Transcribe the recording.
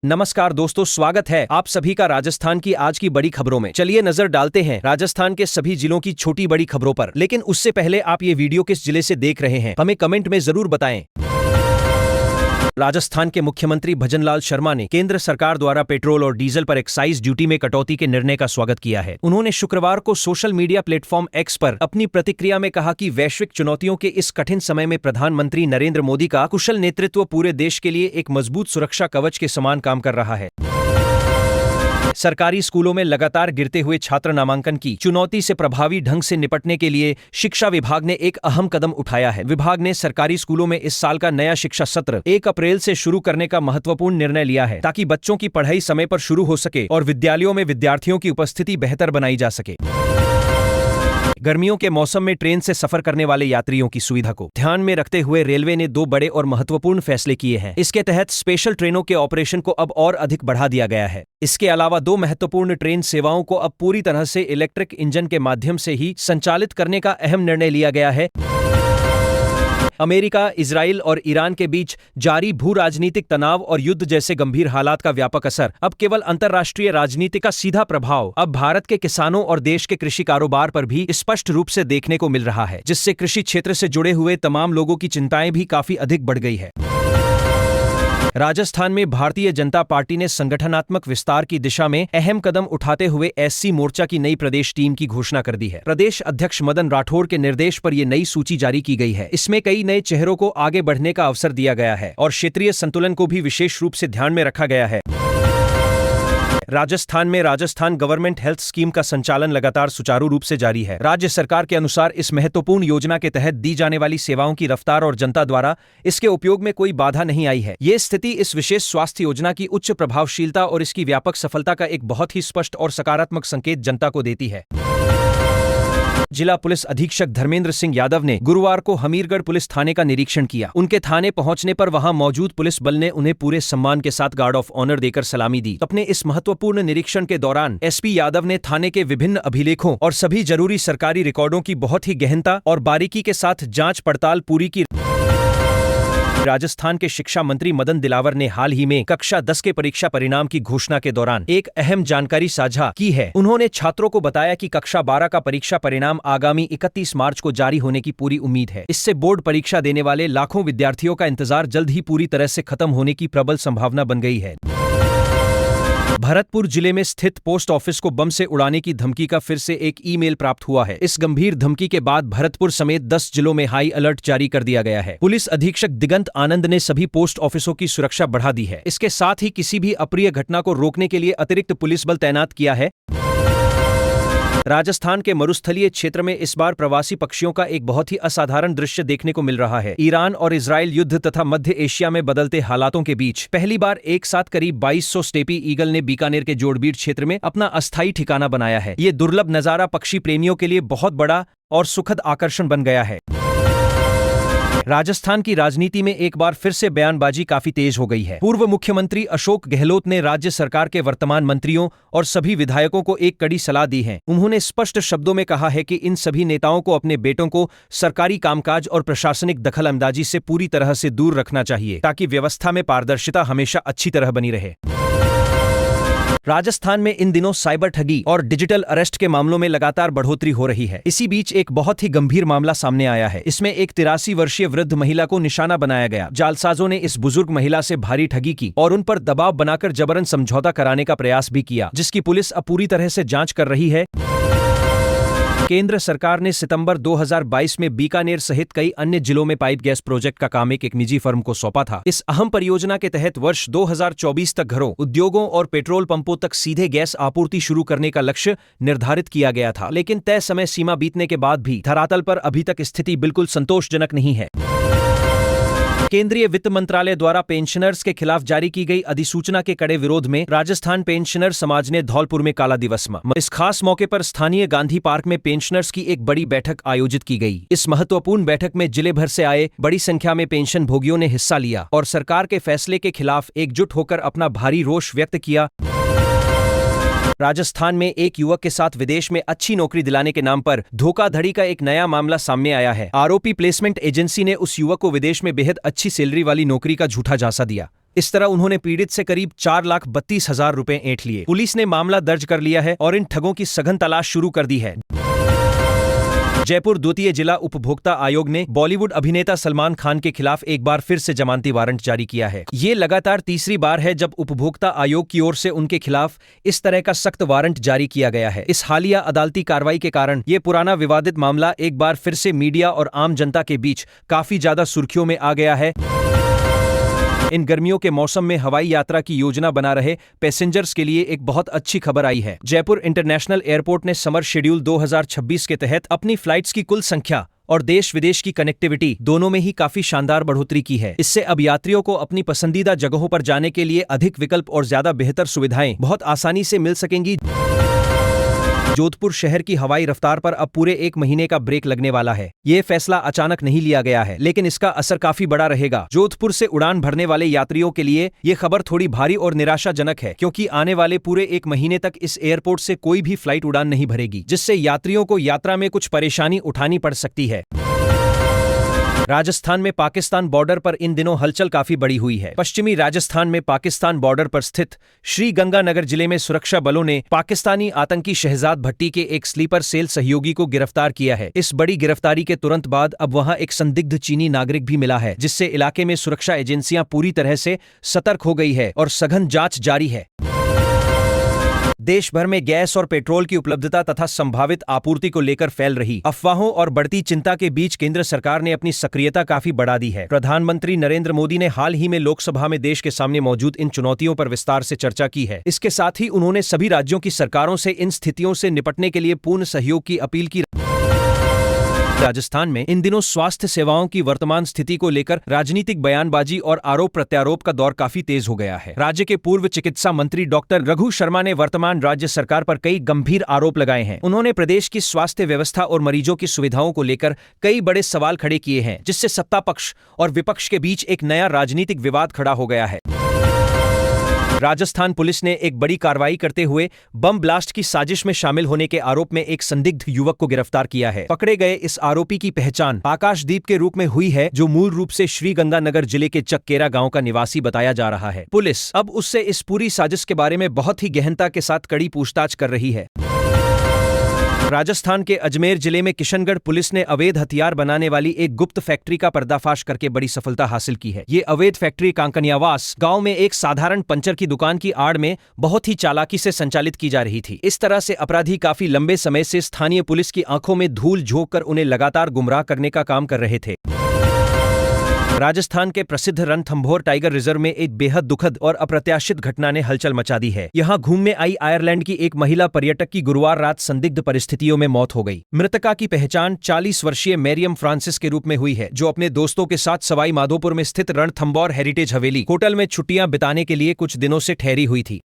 नमस्कार दोस्तों, स्वागत है आप सभी का राजस्थान की आज की बड़ी खबरों में। चलिए नजर डालते हैं राजस्थान के सभी जिलों की छोटी बड़ी खबरों पर। लेकिन उससे पहले आप ये वीडियो किस जिले से देख रहे हैं हमें कमेंट में जरूर बताएं। राजस्थान के मुख्यमंत्री भजनलाल शर्मा ने केंद्र सरकार द्वारा पेट्रोल और डीजल पर एक्साइज ड्यूटी में कटौती के निर्णय का स्वागत किया है। उन्होंने शुक्रवार को सोशल मीडिया प्लेटफॉर्म एक्स पर अपनी प्रतिक्रिया में कहा कि वैश्विक चुनौतियों के इस कठिन समय में प्रधानमंत्री नरेंद्र मोदी का कुशल नेतृत्व पूरे देश के लिए एक मजबूत सुरक्षा कवच के समान काम कर रहा है। सरकारी स्कूलों में लगातार गिरते हुए छात्र नामांकन की चुनौती से प्रभावी ढंग से निपटने के लिए शिक्षा विभाग ने एक अहम कदम उठाया है। विभाग ने सरकारी स्कूलों में इस साल का नया शिक्षा सत्र 1 अप्रैल से शुरू करने का महत्वपूर्ण निर्णय लिया है, ताकि बच्चों की पढ़ाई समय पर शुरू हो सके और विद्यालयों में विद्यार्थियों की उपस्थिति बेहतर बनाई जा सके। गर्मियों के मौसम में ट्रेन से सफर करने वाले यात्रियों की सुविधा को ध्यान में रखते हुए रेलवे ने 2 बड़े और महत्वपूर्ण फैसले किए हैं। इसके तहत स्पेशल ट्रेनों के ऑपरेशन को अब और अधिक बढ़ा दिया गया है। इसके अलावा 2 महत्वपूर्ण ट्रेन सेवाओं को अब पूरी तरह से इलेक्ट्रिक इंजन के माध्यम से ही संचालित करने का अहम निर्णय लिया गया है। अमेरिका, इजराइल और ईरान के बीच जारी भू राजनीतिक तनाव और युद्ध जैसे गंभीर हालात का व्यापक असर अब केवल अंतर्राष्ट्रीय राजनीति का सीधा प्रभाव अब भारत के किसानों और देश के कृषि कारोबार पर भी स्पष्ट रूप से देखने को मिल रहा है, जिससे कृषि क्षेत्र से जुड़े हुए तमाम लोगों की चिंताएं भी काफी अधिक बढ़ गई है। राजस्थान में भारतीय जनता पार्टी ने संगठनात्मक विस्तार की दिशा में अहम कदम उठाते हुए एससी मोर्चा की नई प्रदेश टीम की घोषणा कर दी है। प्रदेश अध्यक्ष मदन राठौड़ के निर्देश पर यह नई सूची जारी की गई है। इसमें कई नए चेहरों को आगे बढ़ने का अवसर दिया गया है और क्षेत्रीय संतुलन को भी विशेष रूप से ध्यान में रखा गया है। राजस्थान में राजस्थान गवर्नमेंट हेल्थ स्कीम का संचालन लगातार सुचारू रूप से जारी है। राज्य सरकार के अनुसार इस महत्वपूर्ण योजना के तहत दी जाने वाली सेवाओं की रफ्तार और जनता द्वारा इसके उपयोग में कोई बाधा नहीं आई है। ये स्थिति इस विशेष स्वास्थ्य योजना की उच्च प्रभावशीलता और इसकी व्यापक सफलता का एक बहुत ही स्पष्ट और सकारात्मक संकेत जनता को देती है। जिला पुलिस अधीक्षक धर्मेंद्र सिंह यादव ने गुरुवार को हमीरगढ़ पुलिस थाने का निरीक्षण किया। उनके थाने पहुंचने पर वहां मौजूद पुलिस बल ने उन्हें पूरे सम्मान के साथ गार्ड ऑफ ऑनर देकर सलामी दी। अपने इस महत्वपूर्ण निरीक्षण के दौरान एसपी यादव ने थाने के विभिन्न अभिलेखों और सभी जरूरी सरकारी रिकॉर्डों की बहुत ही गहनता और बारीकी के साथ जांच पड़ताल पूरी की। राजस्थान के शिक्षा मंत्री मदन दिलावर ने हाल ही में कक्षा 10 के परीक्षा परिणाम की घोषणा के दौरान एक अहम जानकारी साझा की है। उन्होंने छात्रों को बताया कि कक्षा 12 का परीक्षा परिणाम आगामी 31 मार्च को जारी होने की पूरी उम्मीद है। इससे बोर्ड परीक्षा देने वाले लाखों विद्यार्थियों का इंतजार जल्द ही पूरी तरह से खत्म होने की प्रबल संभावना बन गई है। भरतपुर जिले में स्थित पोस्ट ऑफिस को बम से उड़ाने की धमकी का फिर से एक ईमेल प्राप्त हुआ है। इस गंभीर धमकी के बाद भरतपुर समेत 10 जिलों में हाई अलर्ट जारी कर दिया गया है। पुलिस अधीक्षक दिगंत आनंद ने सभी पोस्ट ऑफिसों की सुरक्षा बढ़ा दी है। इसके साथ ही किसी भी अप्रिय घटना को रोकने के लिए अतिरिक्त पुलिस बल तैनात किया है। राजस्थान के मरुस्थलीय क्षेत्र में इस बार प्रवासी पक्षियों का एक बहुत ही असाधारण दृश्य देखने को मिल रहा है। ईरान और इजराइल युद्ध तथा मध्य एशिया में बदलते हालातों के बीच पहली बार एक साथ करीब 2200 स्टेपी ईगल ने बीकानेर के जोड़बीड़ क्षेत्र में अपना अस्थायी ठिकाना बनाया है। ये दुर्लभ नजारा पक्षी प्रेमियों के लिए बहुत बड़ा और सुखद आकर्षण बन गया है। राजस्थान की राजनीति में एक बार फिर से बयानबाजी काफी तेज हो गई है। पूर्व मुख्यमंत्री अशोक गहलोत ने राज्य सरकार के वर्तमान मंत्रियों और सभी विधायकों को एक कड़ी सलाह दी है। उन्होंने स्पष्ट शब्दों में कहा है कि इन सभी नेताओं को अपने बेटों को सरकारी कामकाज और प्रशासनिक दखलअंदाजी से पूरी तरह से दूर रखना चाहिए, ताकि व्यवस्था में पारदर्शिता हमेशा अच्छी तरह बनी रहे। राजस्थान में इन दिनों साइबर ठगी और डिजिटल अरेस्ट के मामलों में लगातार बढ़ोतरी हो रही है। इसी बीच एक बहुत ही गंभीर मामला सामने आया है। इसमें एक 83 वर्षीय वृद्ध महिला को निशाना बनाया गया। जालसाजों ने इस बुजुर्ग महिला से भारी ठगी की और उन पर दबाव बनाकर जबरन समझौता कराने का प्रयास भी किया, जिसकी पुलिस अब पूरी तरह से जांच कर रही है। केंद्र सरकार ने सितंबर 2022 में बीकानेर सहित कई अन्य जिलों में पाइप गैस प्रोजेक्ट का काम एक निजी फर्म को सौंपा था। इस अहम परियोजना के तहत वर्ष 2024 तक घरों, उद्योगों और पेट्रोल पंपों तक सीधे गैस आपूर्ति शुरू करने का लक्ष्य निर्धारित किया गया था। लेकिन तय समय सीमा बीतने के बाद भी धरातल पर अभी तक स्थिति बिल्कुल संतोषजनक नहीं है। केंद्रीय वित्त मंत्रालय द्वारा पेंशनर्स के खिलाफ जारी की गई अधिसूचना के कड़े विरोध में राजस्थान पेंशनर समाज ने धौलपुर में काला दिवस मनाया। इस खास मौके पर स्थानीय गांधी पार्क में पेंशनर्स की एक बड़ी बैठक आयोजित की गई। इस महत्वपूर्ण बैठक में जिले भर से आए बड़ी संख्या में पेंशन भोगियों ने हिस्सा लिया और सरकार के फैसले के खिलाफ एकजुट होकर अपना भारी रोष व्यक्त किया। राजस्थान में एक युवक के साथ विदेश में अच्छी नौकरी दिलाने के नाम पर धोखाधड़ी का एक नया मामला सामने आया है। आरोपी प्लेसमेंट एजेंसी ने उस युवक को विदेश में बेहद अच्छी सैलरी वाली नौकरी का झूठा झांसा दिया। इस तरह उन्होंने पीड़ित से करीब 4,32,000 रुपए ऐंठ लिए। पुलिस ने मामला दर्ज कर लिया है और इन ठगों की सघन तलाश शुरू कर दी है। जयपुर द्वितीय जिला उपभोक्ता आयोग ने बॉलीवुड अभिनेता सलमान खान के खिलाफ एक बार फिर से जमानती वारंट जारी किया है। ये लगातार तीसरी बार है जब उपभोक्ता आयोग की ओर से उनके खिलाफ इस तरह का सख्त वारंट जारी किया गया है। इस हालिया अदालती कार्रवाई के कारण ये पुराना विवादित मामला एक बार फिर से मीडिया और आम जनता के बीच काफी ज्यादा सुर्खियों में आ गया है। इन गर्मियों के मौसम में हवाई यात्रा की योजना बना रहे पैसेंजर्स के लिए एक बहुत अच्छी खबर आई है। जयपुर इंटरनेशनल एयरपोर्ट ने समर शेड्यूल 2026 के तहत अपनी फ्लाइट्स की कुल संख्या और देश विदेश की कनेक्टिविटी दोनों में ही काफी शानदार बढ़ोतरी की है। इससे अब यात्रियों को अपनी पसंदीदा जगहों पर जाने के लिए अधिक विकल्प और ज्यादा बेहतर सुविधाएं बहुत आसानी से मिल सकेंगी। जोधपुर शहर की हवाई रफ्तार पर अब पूरे 1 महीने का ब्रेक लगने वाला है। ये फैसला अचानक नहीं लिया गया है, लेकिन इसका असर काफी बड़ा रहेगा। जोधपुर से उड़ान भरने वाले यात्रियों के लिए ये खबर थोड़ी भारी और निराशाजनक है, क्योंकि आने वाले पूरे 1 महीने तक इस एयरपोर्ट से कोई भी फ्लाइट उड़ान नहीं भरेगी, जिससे यात्रियों को यात्रा में कुछ परेशानी उठानी पड़ सकती है। राजस्थान में पाकिस्तान बॉर्डर पर इन दिनों हलचल काफी बड़ी हुई है। पश्चिमी राजस्थान में पाकिस्तान बॉर्डर पर स्थित श्री गंगानगर जिले में सुरक्षा बलों ने पाकिस्तानी आतंकी शहजाद भट्टी के एक स्लीपर सेल सहयोगी को गिरफ्तार किया है। इस बड़ी गिरफ्तारी के तुरंत बाद अब वहां एक संदिग्ध चीनी नागरिक भी मिला है, जिससे इलाके में सुरक्षा एजेंसियां पूरी तरह से सतर्क हो गई है और सघन जांच जारी है। देश भर में गैस और पेट्रोल की उपलब्धता तथा संभावित आपूर्ति को लेकर फैल रही अफवाहों और बढ़ती चिंता के बीच केंद्र सरकार ने अपनी सक्रियता काफी बढ़ा दी है। प्रधानमंत्री नरेंद्र मोदी ने हाल ही में लोकसभा में देश के सामने मौजूद इन चुनौतियों पर विस्तार से चर्चा की है। इसके साथ ही उन्होंने सभी राज्यों की सरकारों से इन स्थितियों से निपटने के लिए पूर्ण सहयोग की अपील की। राजस्थान में इन दिनों स्वास्थ्य सेवाओं की वर्तमान स्थिति को लेकर राजनीतिक बयानबाजी और आरोप प्रत्यारोप का दौर काफी तेज हो गया है। राज्य के पूर्व चिकित्सा मंत्री डॉक्टर रघु शर्मा ने वर्तमान राज्य सरकार पर कई गंभीर आरोप लगाए हैं। उन्होंने प्रदेश की स्वास्थ्य व्यवस्था और मरीजों की सुविधाओं को लेकर कई बड़े सवाल खड़े किए हैं, जिससे सत्ता पक्ष और विपक्ष के बीच एक नया राजनीतिक विवाद खड़ा हो गया है। राजस्थान पुलिस ने एक बड़ी कार्रवाई करते हुए बम ब्लास्ट की साजिश में शामिल होने के आरोप में एक संदिग्ध युवक को गिरफ्तार किया है। पकड़े गए इस आरोपी की पहचान आकाशदीप के रूप में हुई है, जो मूल रूप से श्री गंगानगर जिले के चक्केरा गांव का निवासी बताया जा रहा है। पुलिस अब उससे इस पूरी साजिश के बारे में बहुत ही गहनता के साथ कड़ी पूछताछ कर रही है। राजस्थान के अजमेर जिले में किशनगढ़ पुलिस ने अवैध हथियार बनाने वाली एक गुप्त फैक्ट्री का पर्दाफाश करके बड़ी सफलता हासिल की है। ये अवैध फैक्ट्री कांकनियावास गांव में एक साधारण पंचर की दुकान की आड़ में बहुत ही चालाकी से संचालित की जा रही थी। इस तरह से अपराधी काफी लंबे समय से स्थानीय पुलिस की आंखों में धूल झोंक कर उन्हें लगातार गुमराह करने का काम कर रहे थे। राजस्थान के प्रसिद्ध रणथंभौर टाइगर रिजर्व में एक बेहद दुखद और अप्रत्याशित घटना ने हलचल मचा दी है। यहाँ घूमने आई आयरलैंड की एक महिला पर्यटक की गुरुवार रात संदिग्ध परिस्थितियों में मौत हो गई। मृतका की पहचान 40 वर्षीय मैरियम फ्रांसिस के रूप में हुई है, जो अपने दोस्तों के साथ सवाई माधोपुर में स्थित रणथंभौर हेरिटेज हवेली होटल में छुट्टियां बिताने के लिए कुछ दिनों से ठहरी हुई थी।